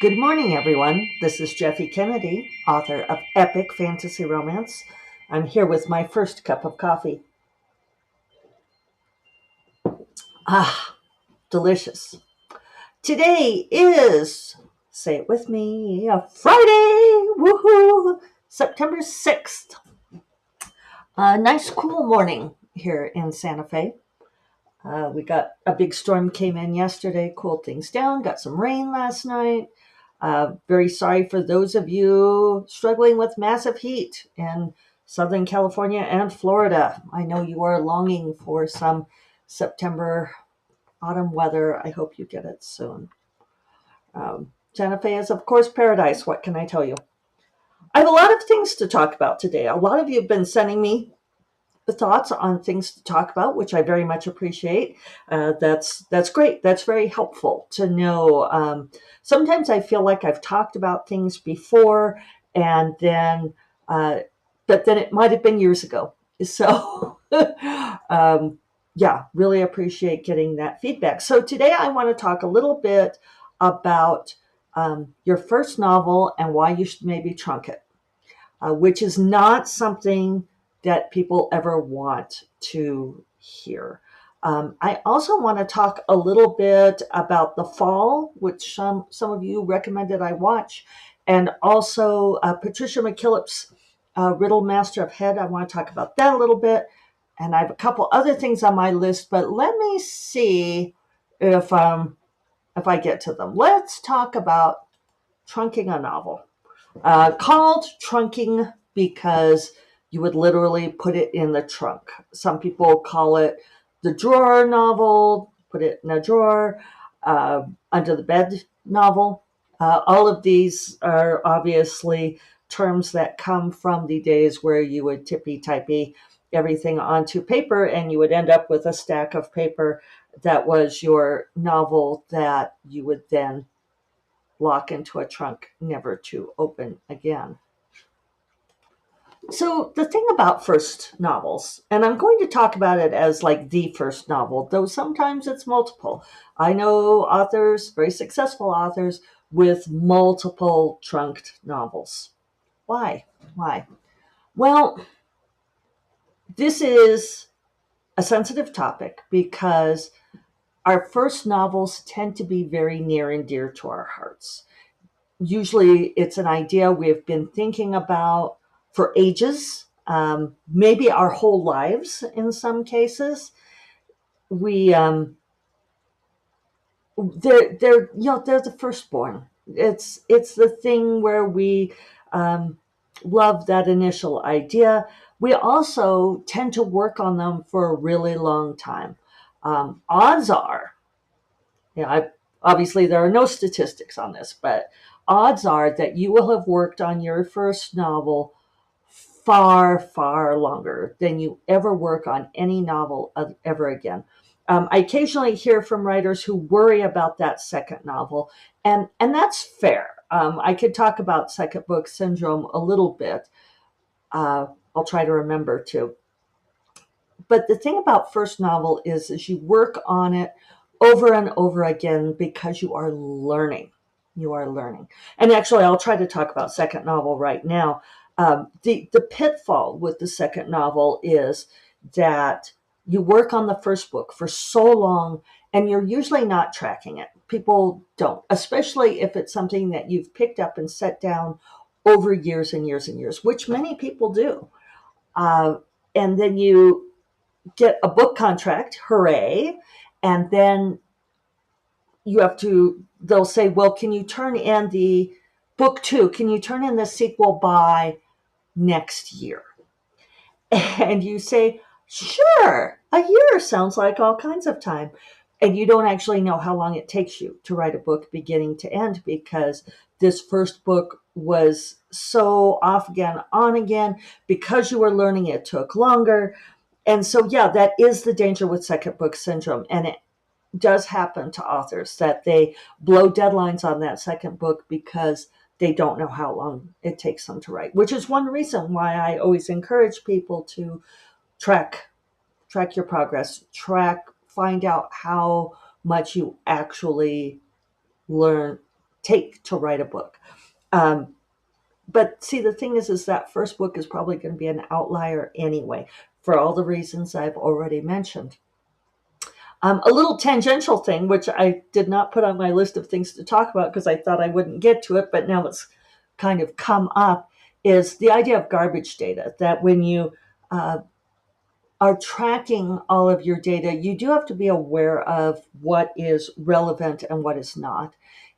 Good morning, everyone. This is Jeffe Kennedy, author of Epic Fantasy Romance. I'm here with my first cup of coffee. Ah, delicious. Today is, say it with me, a Friday. Woohoo! September 6th. A nice cool morning here in Santa Fe. We got a big storm came in yesterday, cooled things down, got some rain last night. Very sorry for those of you struggling with massive heat in Southern California and Florida. I know you are longing for some September autumn weather. I hope you get it soon. Santa Fe is, of course, paradise. What can I tell you? I have a lot of things to talk about today. A lot of you have been sending me the thoughts on things to talk about, which I very much appreciate. That's great. That's very helpful to know. Sometimes I feel like I've talked about things before, and then, but then it might have been years ago. So, yeah, really appreciate getting that feedback. So today I want to talk a little bit about your first novel and why you should maybe trunk it, which is not something that people ever want to hear. I also want to talk a little bit about The Fall, which some of you recommended I watch, and also Patricia McKillip's Riddle Master of Hed. I want to talk about that a little bit. And I have a couple other things on my list, but let me see if I get to them. Let's talk about trunking a novel. Called trunking because you would literally put it in the trunk. Some people call it the drawer novel, put it in a drawer, under the bed novel. All of these are obviously terms that come from the days where you would tippy typey everything onto paper and you would end up with a stack of paper that was your novel that you would then lock into a trunk, never to open again. So, the thing about first novels, and I'm going to talk about it as like the first novel, though sometimes it's multiple. I know authors, very successful authors, with multiple trunked novels. Why? Why? Well, this is a sensitive topic because our first novels tend to be very near and dear to our hearts. Usually it's an idea we've been thinking about for ages, maybe our whole lives in some cases. We they're the firstborn. It's the thing where we love that initial idea. We also tend to work on them for a really long time. Odds are, obviously there are no statistics on this, but odds are that you will have worked on your first novel far, far longer than you ever work on any novel ever again. I occasionally hear from writers who worry about that second novel, and that's fair. I could talk about second book syndrome a little bit. I'll try to remember to. But the thing about first novel is you work on it over and over again because you are learning. You are learning. And actually, I'll try to talk about second novel right now. The pitfall with the second novel is that you work on the first book for so long and you're usually not tracking it. People don't, especially if it's something that you've picked up and set down over years and years and years, which many people do. And then you get a book contract, hooray, and then they'll say, well, can you turn in the book two? Can you turn in the sequel by next year? And you say, sure, a year sounds like all kinds of time. And you don't actually know how long it takes you to write a book beginning to end because this first book was so off again, on again, because you were learning it took longer. And so, yeah, that is the danger with second book syndrome. And it does happen to authors that they blow deadlines on that second book because they don't know how long it takes them to write, which is one reason why I always encourage people to track your progress, find out how much you actually learn take to write a book. But see, the thing is that first book is probably going to be an outlier anyway, for all the reasons I've already mentioned. A little tangential thing, which I did not put on my list of things to talk about because I thought I wouldn't get to it, but now it's kind of come up, is the idea of garbage data. That when you are tracking all of your data, you do have to be aware of what is relevant and what is not.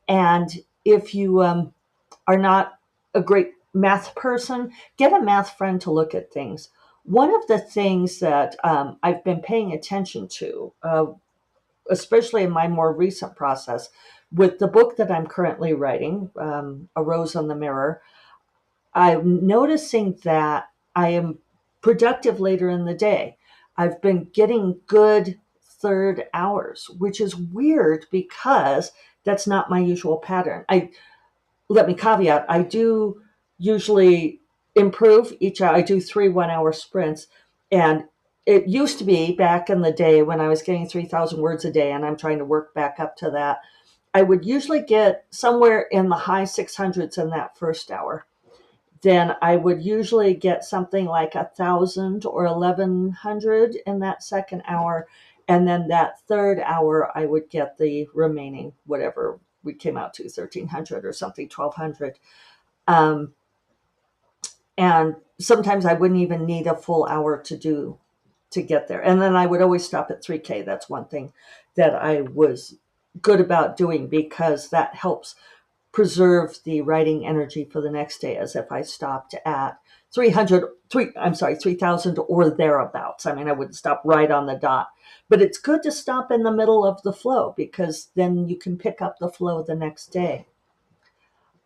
And if you are not a great math person, get a math friend to look at things. One of the things that I've been paying attention to, especially in my more recent process, with the book that I'm currently writing, A Rose on the Mirror, I'm noticing that I am productive later in the day. I've been getting good third hours, which is weird because that's not my usual pattern. Let me caveat, I do usually improve each hour. I do 3 1-hour sprints. And it used to be back in the day when I was getting 3,000 words a day, and I'm trying to work back up to that, I would usually get somewhere in the high 600s in that first hour. Then I would usually get something like 1,000 or 1,100 in that second hour. And then that third hour, I would get the remaining, whatever we came out to, 1,300 or something, 1,200. And sometimes I wouldn't even need a full hour to get there. And then I would always stop at 3K. That's one thing that I was good about doing, because that helps preserve the writing energy for the next day, as if I stopped at 3,000 or thereabouts. I mean, I wouldn't stop right on the dot, but it's good to stop in the middle of the flow, because then you can pick up the flow the next day.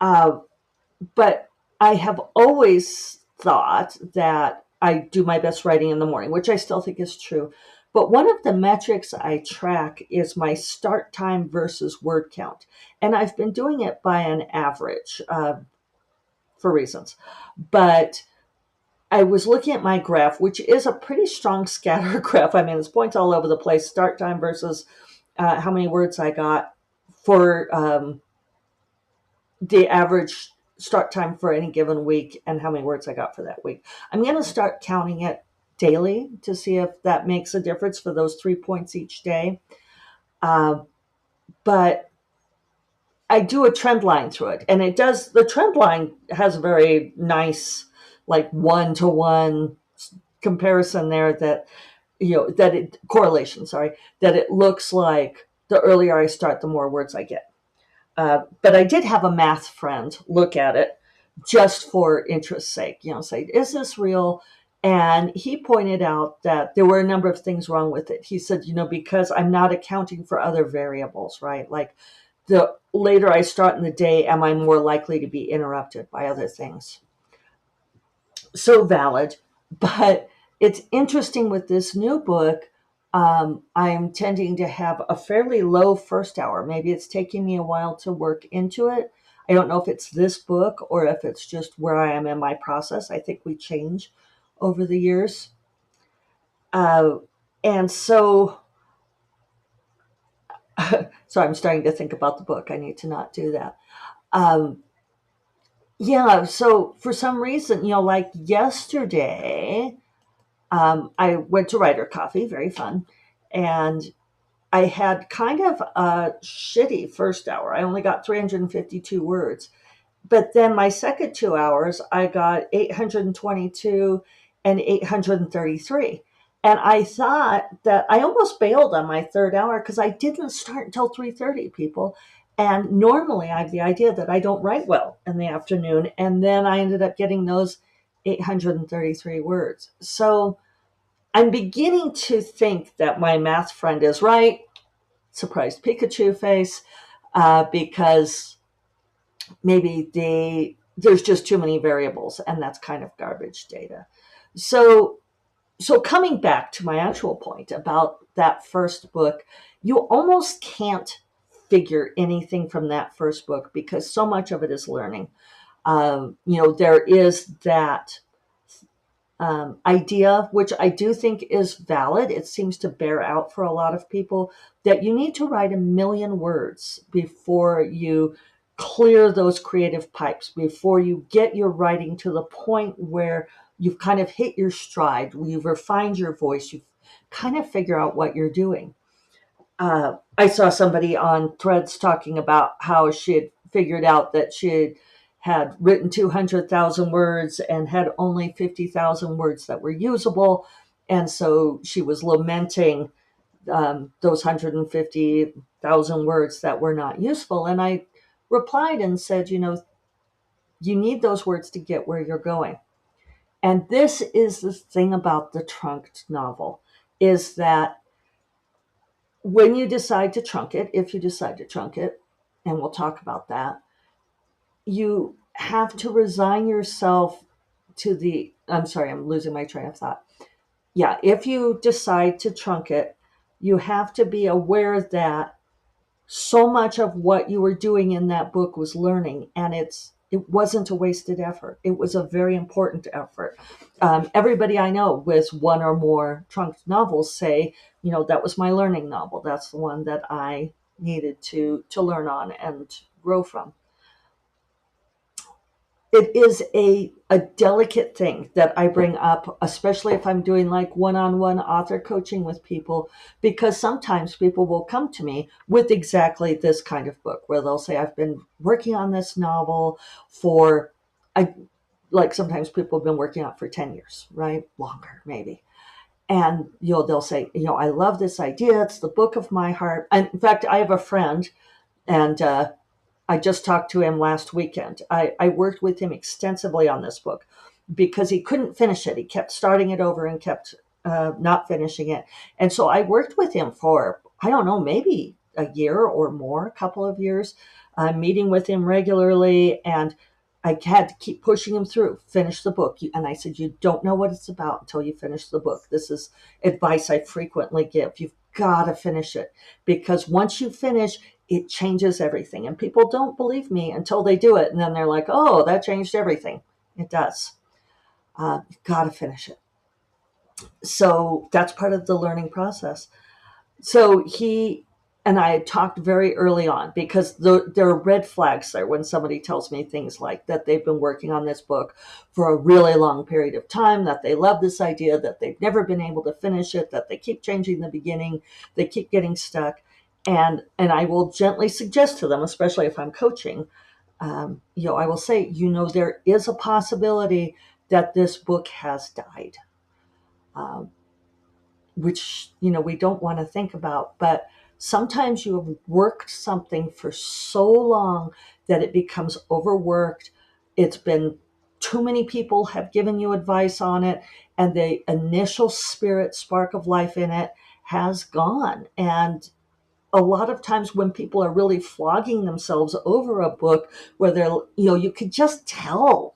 But I have always thought that I do my best writing in the morning, which I still think is true. But one of the metrics I track is my start time versus word count. And I've been doing it by an average for reasons. But I was looking at my graph, which is a pretty strong scatter graph. I mean, there's points all over the place. Start time versus how many words I got for the average start time for any given week and how many words I got for that week. I'm going to start counting it daily to see if that makes a difference for those 3 points each day. But I do a trend line through it, and the trend line has a very nice, like 1-to-1 comparison there, that, correlation, that it looks like the earlier I start, the more words I get. But I did have a math friend look at it just for interest's sake, say, is this real? And he pointed out that there were a number of things wrong with it. He said, because I'm not accounting for other variables, right? Like, the later I start in the day, am I more likely to be interrupted by other things? So valid. But it's interesting with this new book. I'm tending to have a fairly low first hour. Maybe it's taking me a while to work into it. I don't know if it's this book or if it's just where I am in my process. I think we change over the years. And so I'm starting to think about the book. I need to not do that. So for some reason, like yesterday, I went to Writer Coffee, very fun, and I had kind of a shitty first hour. I only got 352 words. But then my second 2 hours, I got 822 and 833. And I thought that I almost bailed on my third hour because I didn't start until 3:30, people. And normally I have the idea that I don't write well in the afternoon. And then I ended up getting those 833 words. So I'm beginning to think that my math friend is right. Surprised Pikachu face, because maybe there's just too many variables, and that's kind of garbage data. So coming back to my actual point about that first book, you almost can't figure anything from that first book because so much of it is learning. There is that idea, which I do think is valid. It seems to bear out for a lot of people, that you need to write 1 million words before you clear those creative pipes before you get your writing to the point where you've kind of hit your stride, you've refined your voice, you've kind of figure out what you're doing. I saw somebody on Threads talking about how she had figured out that had written 200,000 words and had only 50,000 words that were usable. And so she was lamenting those 150,000 words that were not useful. And I replied and said, you need those words to get where you're going. And this is the thing about the trunked novel, is that when you decide to trunk it, if you decide to trunk it, and we'll talk about that, you have to resign yourself to I'm sorry, I'm losing my train of thought. Yeah, if you decide to trunk it, you have to be aware that so much of what you were doing in that book was learning, and it wasn't a wasted effort. It was a very important effort. Everybody I know with one or more trunked novels say, that was my learning novel. That's the one that I needed to learn on and grow from. It is a delicate thing that I bring up, especially if I'm doing like one-on-one author coaching with people, because sometimes people will come to me with exactly this kind of book where they'll say, I've been working on this novel for, like sometimes people have been working on it for 10 years, right? Longer, maybe. And they'll say, I love this idea. It's the book of my heart. And in fact, I have a friend, and I just talked to him last weekend. I worked with him extensively on this book because he couldn't finish it. He kept starting it over and kept not finishing it. And so I worked with him for, I don't know, maybe a year or more, a couple of years, meeting with him regularly. And I had to keep pushing him through, finish the book. And I said, you don't know what it's about until you finish the book. This is advice I frequently give. You've got to finish it, because once you finish, it changes everything. And people don't believe me until they do it. And then they're like, oh, that changed everything. It does. You've got to finish it. So that's part of the learning process. So he and I had talked very early on, because there are red flags there when somebody tells me things like that they've been working on this book for a really long period of time, that they love this idea, that they've never been able to finish it, that they keep changing the beginning, they keep getting stuck. And I will gently suggest to them, especially if I'm coaching, I will say, there is a possibility that this book has died. Which we don't want to think about, but sometimes you have worked something for so long that it becomes overworked. It's been too many people have given you advice on it, and the initial spirit spark of life in it has gone. And a lot of times when people are really flogging themselves over a book where they're, you could just tell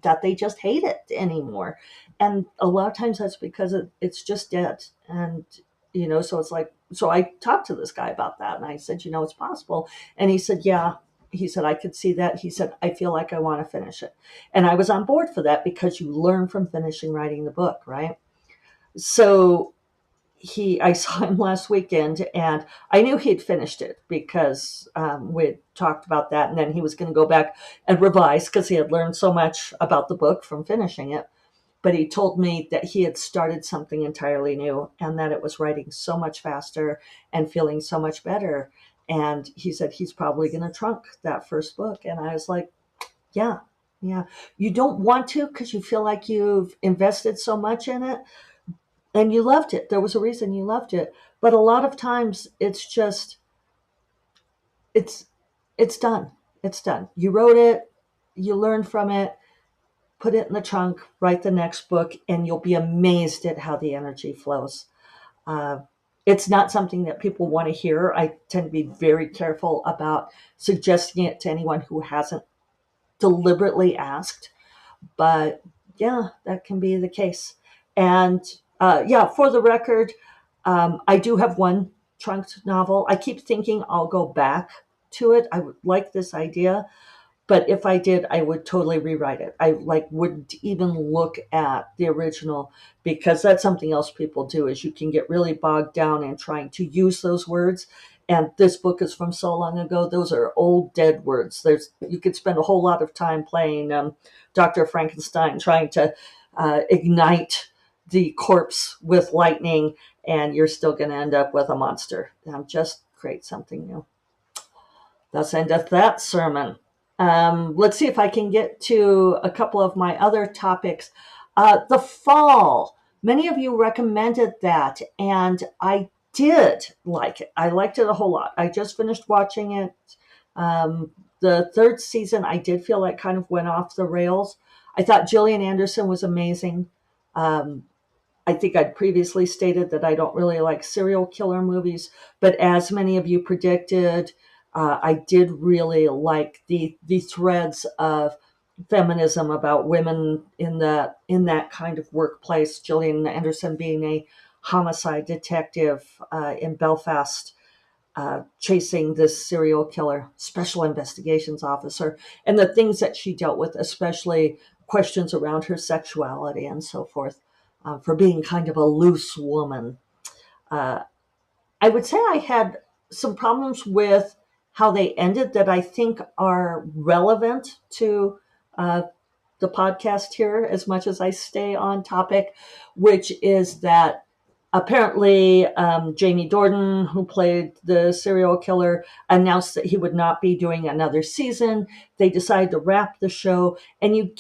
that they just hate it anymore. And a lot of times that's because it's just dead. And, so it's like, so I talked to this guy about that, and I said, it's possible. And he said, yeah. He said, I could see that. He said, I feel like I want to finish it. And I was on board for that, because you learn from finishing writing the book, right? So I saw him last weekend, and I knew he'd finished it because we'd talked about that, and then he was going to go back and revise because he had learned so much about the book from finishing it. But he told me that he had started something entirely new, and that it was writing so much faster and feeling so much better. And he said he's probably going to trunk that first book. And I was like, yeah. You don't want to, because you feel like you've invested so much in it. And you loved it. There was a reason you loved it. But a lot of times it's just, it's done. It's done. You wrote it, you learned from it, put it in the trunk, write the next book, and you'll be amazed at how the energy flows. It's not something that people want to hear. I tend to be very careful about suggesting it to anyone who hasn't deliberately asked. But yeah, that can be the case. And for the record, I do have one trunked novel. I keep thinking I'll go back to it. I would like this idea, but if I did, I would totally rewrite it. I wouldn't even look at the original, because that's something else people do, is you can get really bogged down in trying to use those words. And this book is from so long ago. Those are old dead words. You could spend a whole lot of time playing Dr. Frankenstein, trying to ignite the corpse with lightning, and you're still going to end up with a monster. Just create something new. Thus endeth that sermon. Let's see if I can get to a couple of my other topics. The Fall. Many of you recommended that, and I did like it. I liked it a whole lot. I just finished watching it. The third season, I did feel like kind of went off the rails. I thought Gillian Anderson was amazing. I think I'd previously stated that I don't really like serial killer movies, but as many of you predicted, I did really like the threads of feminism about women in that kind of workplace. Gillian Anderson being a homicide detective in Belfast, chasing this serial killer, special investigations officer, and the things that she dealt with, especially questions around her sexuality and so forth, for being kind of a loose woman. I would say I had some problems with how they ended that I think are relevant to the podcast here as much as I stay on topic, which is that apparently Jamie Dornan, who played the serial killer, announced that he would not be doing another season. They decided to wrap the show, and you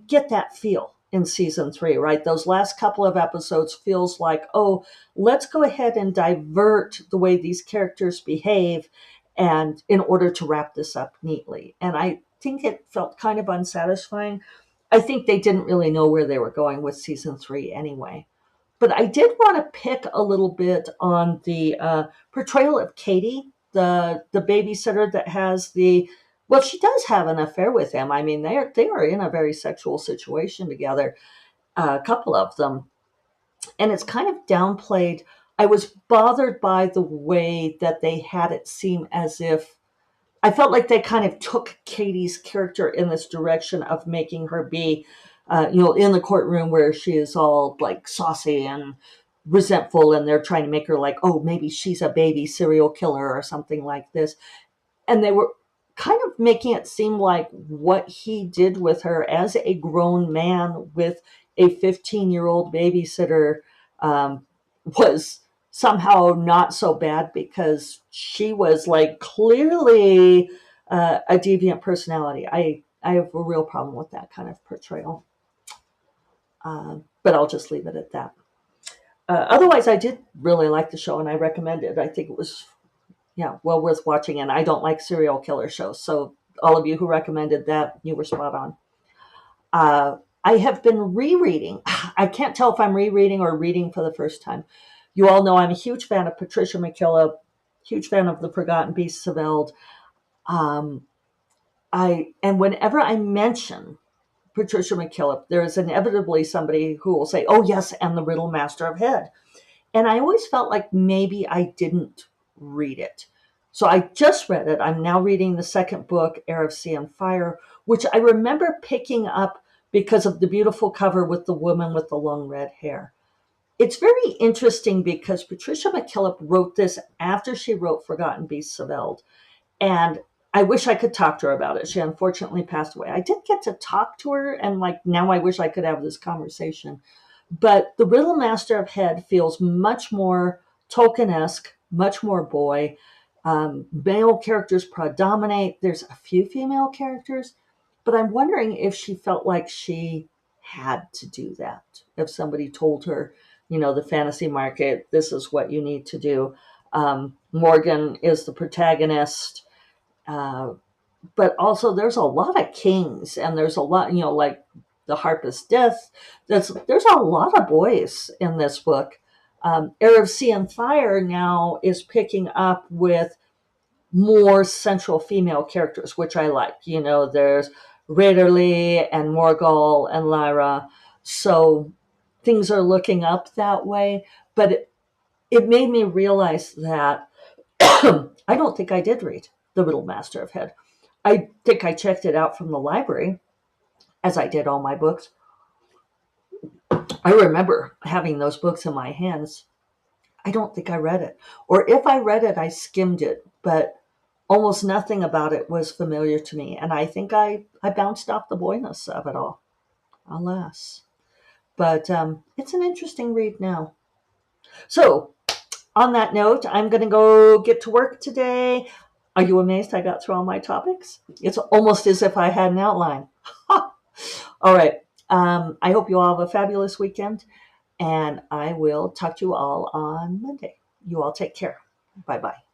get that feel in season 3, right? Those last couple of episodes feels like, oh, let's go ahead and divert the way these characters behave, and in order to wrap this up neatly. And I think it felt kind of unsatisfying. I think they didn't really know where they were going with season 3 anyway. But I did want to pick a little bit on the portrayal of Katie, the babysitter that has well, she does have an affair with him. I mean, they are in a very sexual situation together, a couple of them, and it's kind of downplayed. I was bothered by the way that they had it seem as if I felt like they kind of took Katie's character in this direction of making her be, in the courtroom where she is all like saucy and resentful, and they're trying to make her like, oh, maybe she's a baby serial killer or something like this. And they were kind of making it seem like what he did with her as a grown man with a 15-year-old babysitter was somehow not so bad, because she was like clearly a deviant personality. I have a real problem with that kind of portrayal. But I'll just leave it at that. Otherwise, I did really like the show, and I recommend it. I think it was, well worth watching, and I don't like serial killer shows. So all of you who recommended that, you were spot on. I have been rereading. I can't tell if I'm rereading or reading for the first time. You all know I'm a huge fan of Patricia McKillop, huge fan of The Forgotten Beasts of Eld. And whenever I mention Patricia McKillop, there is inevitably somebody who will say, oh yes, and The Riddle Master of Hed. And I always felt like maybe I didn't read it. So I just read it. I'm now reading the second book, Air of Sea and Fire, which I remember picking up because of the beautiful cover with the woman with the long red hair. It's very interesting because Patricia McKillop wrote this after she wrote Forgotten Beasts of Eld. And I wish I could talk to her about it. She unfortunately passed away. I did get to talk to her, and now I wish I could have this conversation. But The Riddle Master of Hed feels much more Tolkien-esque, much more boy. Male characters predominate. There's a few female characters, but I'm wondering if she felt like she had to do that. If somebody told her, the fantasy market, this is what you need to do. Morgan is the protagonist. But also there's a lot of kings, and there's a lot, like the Harpist Death. There's a lot of boys in this book. Air of Sea and Fire now is picking up with more central female characters, which I like. There's Raiderly and Morgul and Lyra. So things are looking up that way. But it made me realize that I don't think I did read The Riddle Master of Hed. I think I checked it out from the library, as I did all my books. I remember having those books in my hands. I don't think I read it. Or if I read it, I skimmed it, but almost nothing about it was familiar to me. And I think I bounced off the boyness of it all, alas. But it's an interesting read now. So, on that note, I'm going to go get to work today. Are you amazed I got through all my topics? It's almost as if I had an outline. All right. I hope you all have a fabulous weekend, and I will talk to you all on Monday. You all take care. Bye bye.